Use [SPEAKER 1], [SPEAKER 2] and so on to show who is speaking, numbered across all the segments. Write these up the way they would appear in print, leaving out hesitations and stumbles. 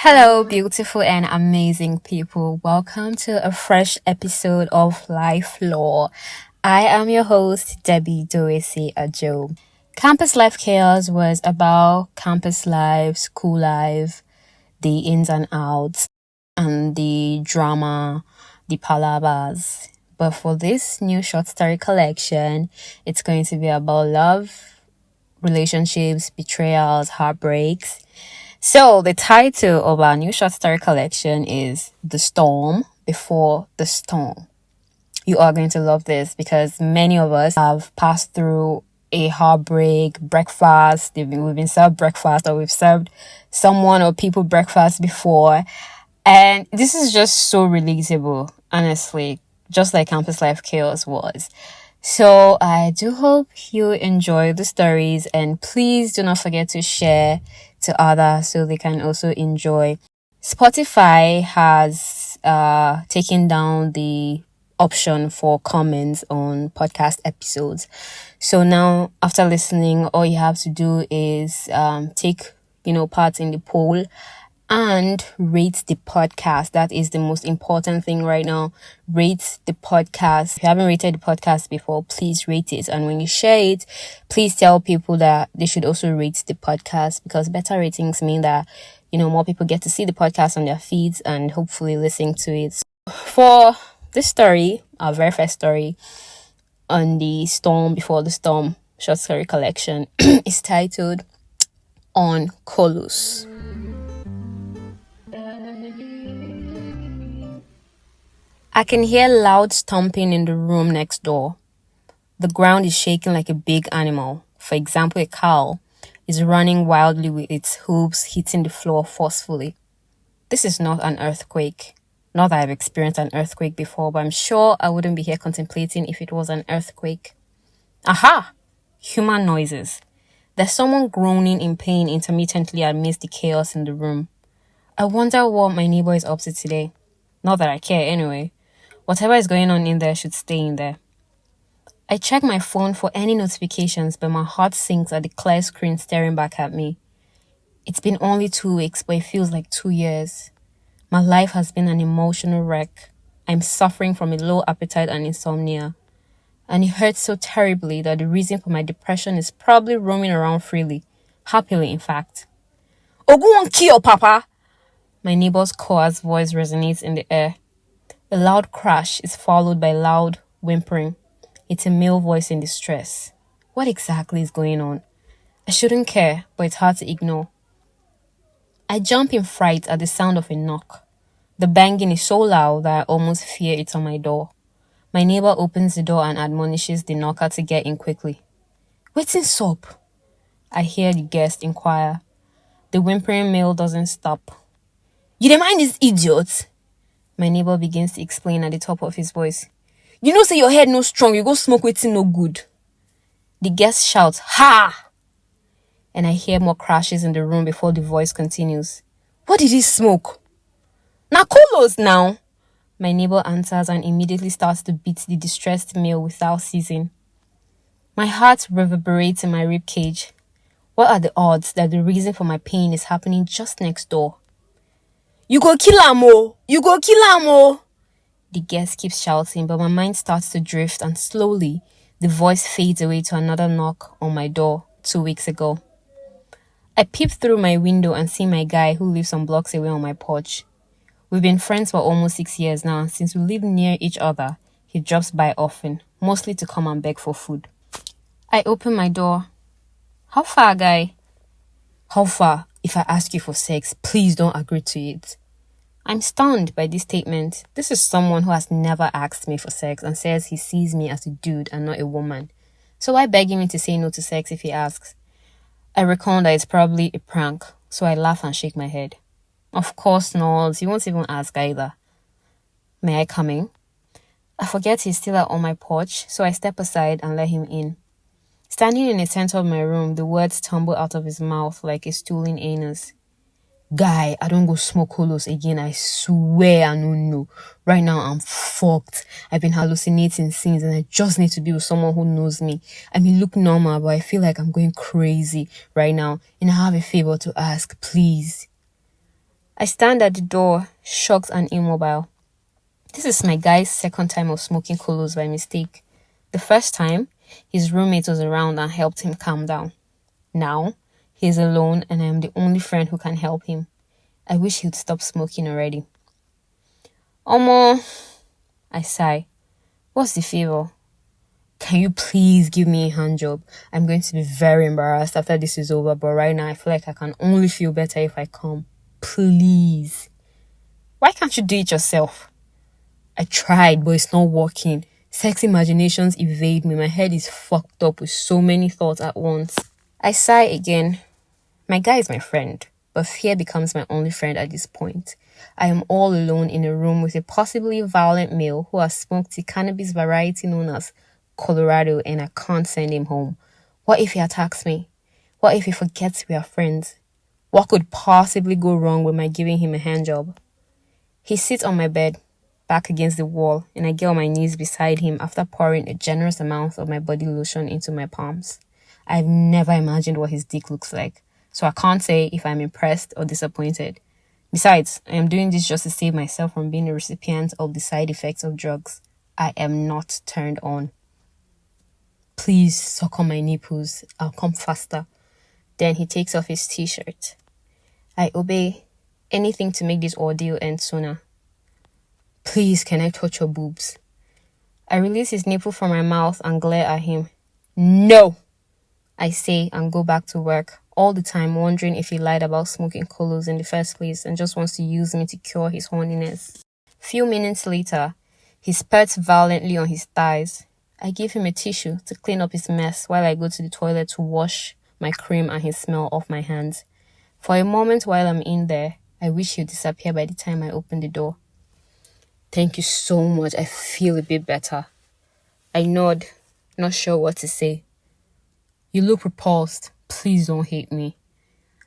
[SPEAKER 1] Hello, beautiful and amazing people. Welcome to a fresh episode of Life Law. I am your host, Debbie Doesi Ajo. Campus Life Chaos was about campus life, school life, the ins and outs, and the drama, the palabras. But for this new short story collection, it's going to be about love, relationships, betrayals, heartbreaks. So, the title of our new short story collection is The Storm Before the Storm. You are going to love this because many of us have passed through a heartbreak, breakfast. We've been served breakfast, or we've served someone or people breakfast before. And this is just so relatable, honestly, just like Campus Life Chaos was. So I do hope you enjoy the stories, and please do not forget to share to others so they can also enjoy. Spotify has taken down the option for comments on podcast episodes. So now, after listening, all you have to do is take part in the poll and rate the podcast. That is the most important thing right now. Rate the podcast. If you haven't rated the podcast before, please rate it. And when you share it, please tell people that they should also rate the podcast, because better ratings mean that, more people get to see the podcast on their feeds and hopefully listen to it. For this story, our very first story on the Storm Before the Storm short story collection is titled On Colos. I can hear loud stomping in the room next door. The ground is shaking like a big animal. For example, a cow is running wildly with its hooves hitting the floor forcefully. This is not an earthquake. Not that I've experienced an earthquake before, but I'm sure I wouldn't be here contemplating if it was an earthquake. Aha! Human noises. There's someone groaning in pain intermittently amidst the chaos in the room. I wonder what my neighbor is up to today. Not that I care anyway. Whatever is going on in there should stay in there. I check my phone for any notifications, but my heart sinks at the clear screen staring back at me. It's been only 2 weeks, but it feels like 2 years. My life has been an emotional wreck. I'm suffering from a low appetite and insomnia. And it hurts so terribly that the reason for my depression is probably roaming around freely. Happily, in fact. Ogu won't kill, Papa! My neighbor's coarse voice resonates in the air. A loud crash is followed by loud whimpering. It's a male voice in distress. What exactly is going on? I shouldn't care, but it's hard to ignore. I jump in fright at the sound of a knock. The banging is so loud that I almost fear it's on my door. My neighbor opens the door and admonishes the knocker to get in quickly. "Wetin sup?" I hear the guest inquire. The whimpering male doesn't stop. "You dey mind this idiot?" My neighbor begins to explain at the top of his voice. "You know say your head no strong, you go smoke wetin no good." The guest shouts, "Ha!" And I hear more crashes in the room before the voice continues. "What did he smoke?" "Na Colos now." My neighbor answers and immediately starts to beat the distressed male without ceasing. My heart reverberates in my ribcage. What are the odds that the reason for my pain is happening just next door? "You go kill am o! You go kill am o!" The guest keeps shouting, but my mind starts to drift, and slowly, the voice fades away to another knock on my door 2 weeks ago. I peep through my window and see my guy who lives some blocks away on my porch. We've been friends for almost 6 years now, and since we live near each other, he drops by often, mostly to come and beg for food. I open my door. "How far, guy?" "How far? If I ask you for sex, please don't agree to it." I'm stunned by this statement. This is someone who has never asked me for sex and says he sees me as a dude and not a woman. So why begging me to say no to sex if he asks? I reckon that it's probably a prank, so I laugh and shake my head. Of course not, he won't even ask either. "May I come in?" I forget he's still out on my porch, so I step aside and let him in. Standing in the center of my room, the words tumble out of his mouth like a stooling anus. "Guy, I don't go smoke Colos again, I swear I don't know. Right now I'm fucked. I've been hallucinating since, and I just need to be with someone who knows me. I may look normal, but I feel like I'm going crazy right now, and I have a favor to ask, please." I stand at the door, shocked and immobile. This is my guy's second time of smoking Colos by mistake. The first time, his roommate was around and helped him calm down. Now, he is alone and I am the only friend who can help him. I wish he'd stop smoking already. Omo, I sigh. What's the favor? Can you please give me a hand job? I'm going to be very embarrassed after this is over, but right now I feel like I can only feel better if I come. Please. Why can't you do it yourself? I tried, but it's not working. Sex imaginations evade me. My head is fucked up with so many thoughts at once. I sigh again. My guy is my friend, but fear becomes my only friend at this point. I am all alone in a room with a possibly violent male who has smoked the cannabis variety known as Colorado, and I can't send him home. What if he attacks me? What if he forgets we are friends? What could possibly go wrong with my giving him a handjob? He sits on my bed, back against the wall, and I get on my knees beside him after pouring a generous amount of my body lotion into my palms. I've never imagined what his dick looks like, so I can't say if I'm impressed or disappointed. Besides, I am doing this just to save myself from being a recipient of the side effects of drugs. I am not turned on. Please suck on my nipples. I'll come faster. Then he takes off his t-shirt. I obey. Anything to make this ordeal end sooner. Please, can I touch your boobs? I release his nipple from my mouth and glare at him. No! I say and go back to work, all the time wondering if he lied about smoking Colos in the first place and just wants to use me to cure his horniness. Few minutes later, he spurts violently on his thighs. I give him a tissue to clean up his mess while I go to the toilet to wash my cream and his smell off my hands. For a moment while I'm in there, I wish he'd disappear by the time I open the door. Thank you so much. I feel a bit better. I nod, not sure what to say. You look repulsed. Please don't hate me.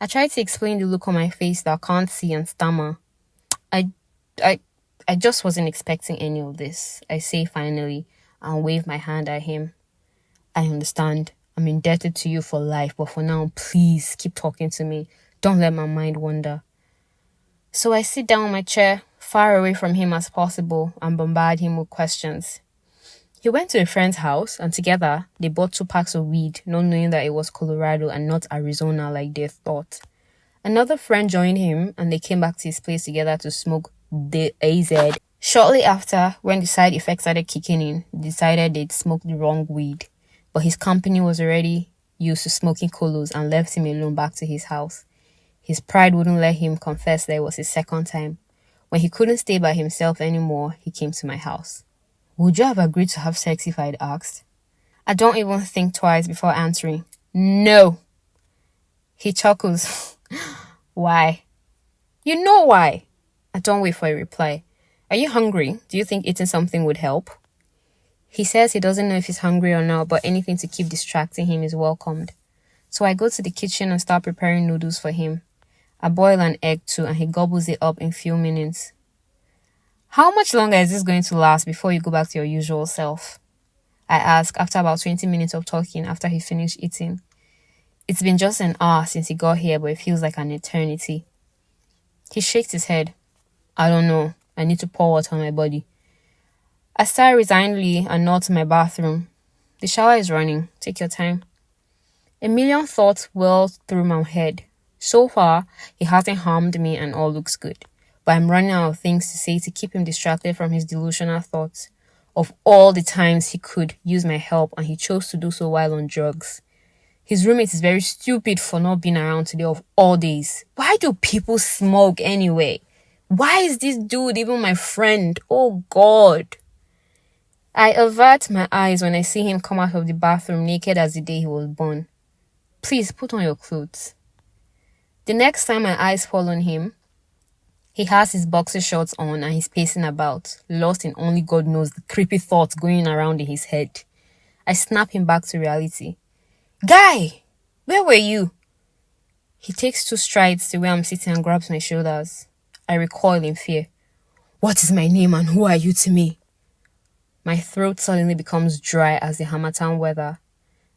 [SPEAKER 1] I try to explain the look on my face that I can't see and stammer. I just wasn't expecting any of this, I say finally, and wave my hand at him. I understand. I'm indebted to you for life, but for now, please keep talking to me. Don't let my mind wander. So I sit down on my chair, far away from him as possible, and bombard him with questions. He went to a friend's house, and together, they bought 2 packs of weed, not knowing that it was Colorado and not Arizona like they thought. Another friend joined him, and they came back to his place together to smoke the AZ. Shortly after, when the side effects started kicking in, they decided they'd smoked the wrong weed. But his company was already used to smoking Colos and left him alone back to his house. His pride wouldn't let him confess that it was his second time. When he couldn't stay by himself anymore, he came to my house. Would you have agreed to have sex if I'd asked? I don't even think twice before answering. No. He chuckles. Why? You know why. I don't wait for a reply. Are you hungry? Do you think eating something would help? He says he doesn't know if he's hungry or not, but anything to keep distracting him is welcomed. So I go to the kitchen and start preparing noodles for him. I boil an egg too, and he gobbles it up in few minutes. How much longer is this going to last before you go back to your usual self? I ask after about 20 minutes of talking after he finished eating. It's been just an hour since he got here, but it feels like an eternity. He shakes his head. I don't know. I need to pour water on my body. I sigh resignedly and nod to my bathroom. The shower is running. Take your time. A million thoughts whirl through my head. So far, he hasn't harmed me and all looks good. But I'm running out of things to say to keep him distracted from his delusional thoughts. Of all the times he could use my help and he chose to do so while on drugs. His roommate is very stupid for not being around today of all days. Why do people smoke anyway? Why is this dude even my friend? Oh God. I avert my eyes when I see him come out of the bathroom naked as the day he was born. Please put on your clothes. The next time my eyes fall on him, he has his boxer shorts on and he's pacing about, lost in only God knows the creepy thoughts going around in his head. I snap him back to reality. Guy, where were you? He takes 2 strides to where I'm sitting and grabs my shoulders. I recoil in fear. What is my name and who are you to me? My throat suddenly becomes dry as the Harmattan weather.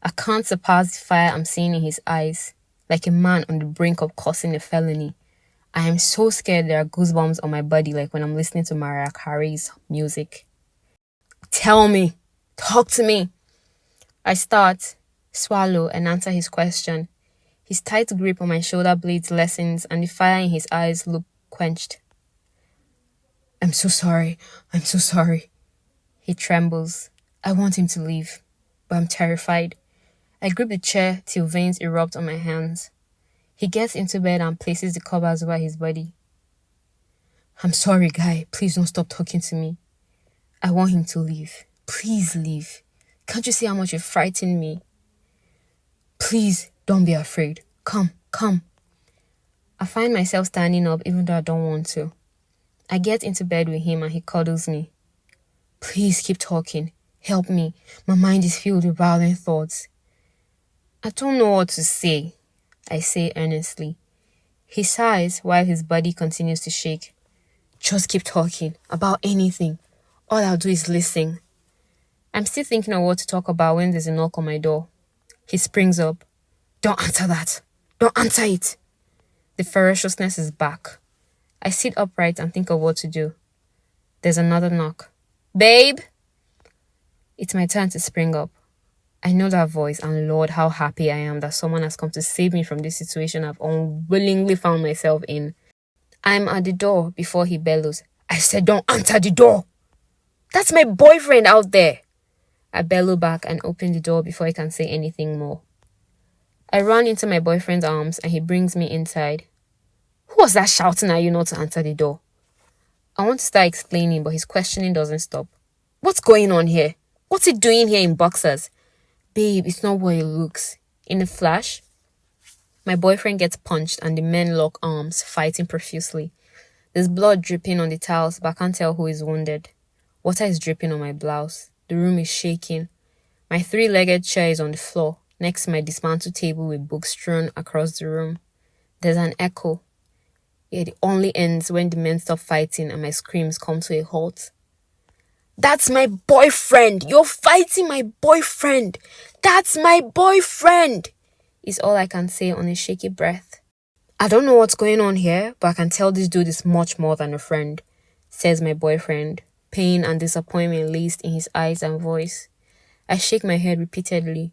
[SPEAKER 1] I can't surpass the fire I'm seeing in his eyes, like a man on the brink of causing a felony. I am so scared there are goosebumps on my body like when I'm listening to Mariah Carey's music. Tell me. Talk to me. I start, swallow, and answer his question. His tight grip on my shoulder blades lessens and the fire in his eyes look quenched. I'm so sorry. I'm so sorry. He trembles. I want him to leave, but I'm terrified. I grip the chair till veins erupt on my hands. He gets into bed and places the covers over his body. I'm sorry, guy. Please don't stop talking to me. I want him to leave. Please leave. Can't you see how much you frightened me? Please don't be afraid. Come. I find myself standing up even though I don't want to. I get into bed with him and he cuddles me. Please keep talking. Help me. My mind is filled with violent thoughts. I don't know what to say, I say earnestly. He sighs while his body continues to shake. Just keep talking about anything. All I'll do is listen. I'm still thinking of what to talk about when there's a knock on my door. He springs up. Don't answer that. Don't answer it. The ferociousness is back. I sit upright and think of what to do. There's another knock. Babe! It's my turn to spring up. I know that voice, and Lord, how happy I am that someone has come to save me from this situation I've unwillingly found myself in. I'm at the door before he bellows. I said don't answer the door! That's my boyfriend out there! I bellow back and open the door before he can say anything more. I run into my boyfriend's arms and he brings me inside. Who was that shouting at you not to answer the door? I want to start explaining, but his questioning doesn't stop. What's going on here? What's he doing here in boxers? Babe, it's not what it looks. In a flash, my boyfriend gets punched and the men lock arms, fighting profusely. There's blood dripping on the towels, but I can't tell who is wounded. Water is dripping on my blouse. The room is shaking. My three-legged chair is on the floor, next to my dismantled table with books strewn across the room. There's an echo. It only ends when the men stop fighting and my screams come to a halt. That's my boyfriend! You're fighting my boyfriend! That's my boyfriend! Is all I can say on a shaky breath. I don't know what's going on here, but I can tell this dude is much more than a friend, says my boyfriend, pain and disappointment laced in his eyes and voice. I shake my head repeatedly.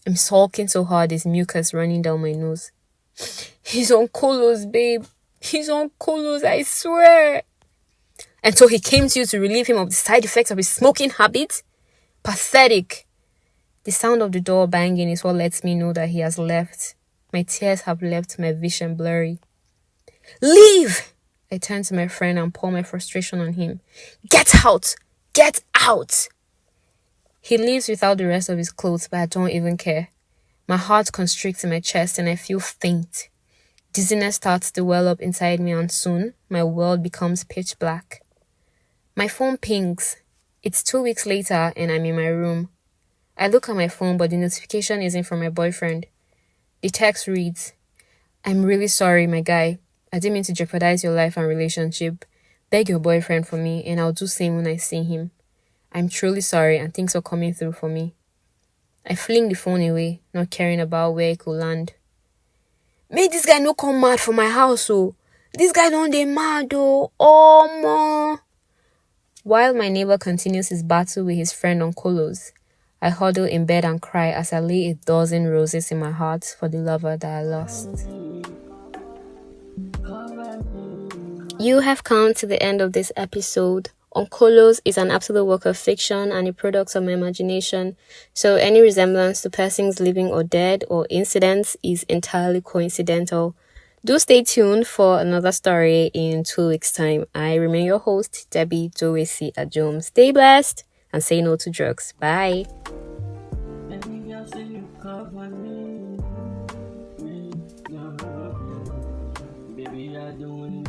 [SPEAKER 1] I'm sulking so hard there's mucus running down my nose. He's on Colos, babe. He's on Colos, I swear. And so he came to you to relieve him of the side effects of his smoking habit? Pathetic. The sound of the door banging is what lets me know that he has left. My tears have left my vision blurry. Leave! I turn to my friend and pour my frustration on him. Get out! Get out! He leaves without the rest of his clothes, but I don't even care. My heart constricts in my chest and I feel faint. Dizziness starts to well up inside me and soon, my world becomes pitch black. My phone pings. It's 2 weeks later and I'm in my room. I look at my phone but the notification isn't from my boyfriend. The text reads, I'm really sorry, my guy. I didn't mean to jeopardize your life and relationship. Beg your boyfriend for me and I'll do same when I see him. I'm truly sorry and thanks for coming through for me. I fling the phone away, not caring about where it could land. Make this guy no come mad for my house, oh. This guy don't dey mad, oh. Oh, man. While my neighbor continues his battle with his friend on Colos, I huddle in bed and cry as I lay 12 roses in my heart for the lover that I lost. You have come to the end of this episode. On Colos is an absolute work of fiction and a product of my imagination, so any resemblance to persons living or dead or incidents is entirely coincidental. Do stay tuned for another story in 2 weeks' time. I remain your host, Debbie Dowesi Ajom. Stay blessed and say no to drugs. Bye. Baby, I don't